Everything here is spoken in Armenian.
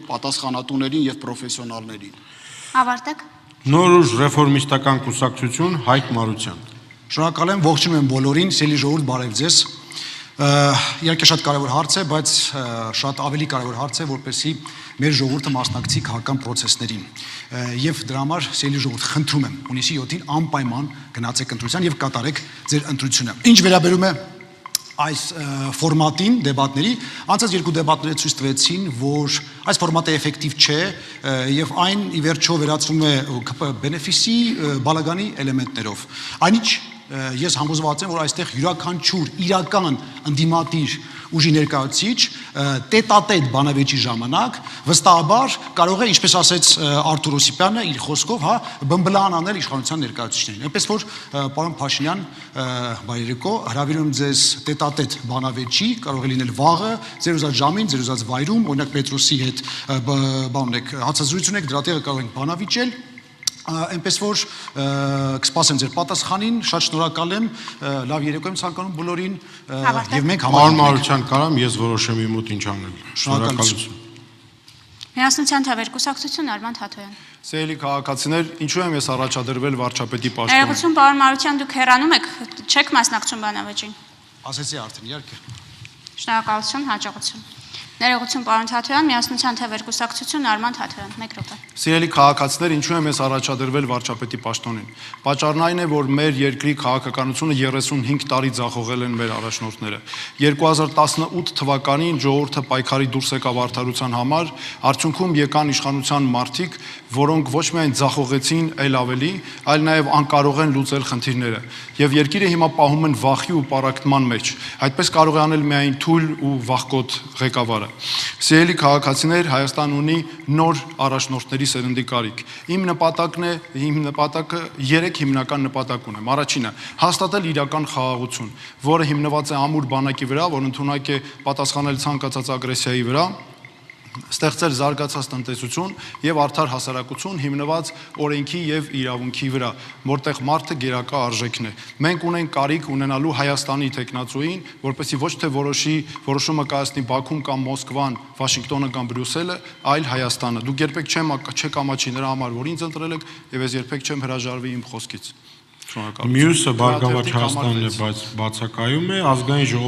պատասխանատուներին եւ պրոֆեսիոնալներին։ Ավարտեք։ Նոր ուժ ռեֆորմիստական կուսակցություն Հայկ Մարության։ Շնորհակալ եմ, ողջունում եմ բոլորին, սիրելի ժողովուրդ, բարև ձեզ։ Իհարկե շատ կարևոր հարց է, բայց շատ ավելի կարևոր հարց է, որպեսզի մեր ժողովուրդը մասնակցի քաղաքական process-ներին։ Եվ դրա համար սիրելի ժողովուրդ, խնդրում եմ, հունիսի 7-ին անպայման գնացեք ընտրության եւ կատարեք ձեր ընտրությունը։ Ինչ վերաբերում է այս ֆորմատին դեբատների, անցած երկու դեբատները ցույց տվեցին, որ այս ֆորմատը էֆեկտիվ չէ եւ այն ի վերջո վերածվում է բենեֆիսի բալագանի էլեմենտներով։ Այնինչ ես համոզված եմ, որ այստեղ յուրաքանչյուր իրական ընդդիմադիր ուժի ներկայացուցիչ տետատետ բանավեճի ժամանակ վստահաբար կարող է, ինչպես ասեց Արթուր Օսիպյանը իր խոսքով, բմբլան անել իշխանության ներկայացուցիչներին։ Այնպես որ պարոն Փաշինյան, բարի երեկո, հրավիրում ձեզ տետատետ բանավեճի, կարող է լինել վաղը, ձեր ուզած ժամին, ձեր ուզած վայրում, օրինակ Պետրոսի հետ հացազրույց ունեք, դրա տեղը կարող ենք բանավիճել։ Այնպես որ կսպասեմ ձեր պատասխանին, շատ շնորհակալ եմ, լավ երեկո եմ ցանկանում բոլորին եւ մենք Պարոն Մարության կարամ ես որոշեմ իմ մոտ ինչ անել։ Շնորհակալություն։ Միասնության թվեր կուսակցություն Արման Թաթոյան։ Սիրելի քաղաքացիներ, ինչու եմ ես առաջադրվել վարչապետի պաշտոնին։ Ներողություն, պարոն Մարության, դուք հեռանում եք, չեք մասնակցում բանավեճին։ ասեցի արդեն, իհարկե։ Շնորհակալություն, հաջողություն։ Ներողություն, պարոն Թաթոյան, Միասնության թվեր կուսակցություն Արման Թաթոյան, 1 րոպե։ Սիրելի քաղաքացիներ, ինչու եմ ես առաջադրվել վարչապետի պաշտոնին։ Պատճառն այն է, որ մեր երկրի քաղաքականությունը 35 տարի ձախողել են մեր առաջնորդները։ 2018 թվականին ժողովուրդը պայքարի դուրս եկավ արդարության համար, արդյունքում եկան իշխանության մարդիկ, որոնք ոչ միայն ձախողեցին այլ ավելի, այլ նաև անկարող են լուծել խնդիրները։ Եվ երկիրը հիմա պահում են վախի ու պառակտման մեջ։ Այդպես կարող է անել միայն թույլ ու վախկոտ ղեկավարը։ Սիրելի քաղաքացիներ, Հայաստան ունի նոր առաջնորդների սերնդի կարիք։ Իմ նպատակը 3 հիմնական նպատակ ունեմ։ Առաջինը՝ հաստատել իրական խաղաղություն, որը հիմնված է ամուր բանակի վրա, որ ընդունակ է պատասխանել ցանկացած ագրեսիայի վրա, ստեղծել զարգացած տնտեսություն եւ արդար հասարակություն հիմնված օրենքի եւ իրավունքի վրա, որտեղ մարդը գերակա արժեքն է։ Մենք ունենք կարիք ունենալու Հայաստանի տեխնացուին, որպեսզի ոչ թե որոշումը կայացնի Բաքուն կամ Մոսկվան, Վաշինգտոնը կամ Բրյուսելը, այլ Հայաստանը։ Դուք երբեք չեք ամաչի նրա համար, որ ինձ ընտրել եք, եւ ես երբեք չեմ հրաժարվի իմ խոսքից։ Շնորհակալություն։ Մյուսը Բարգավաճ Հայաստանն է, բայց բացակայում է ազգային ժողովի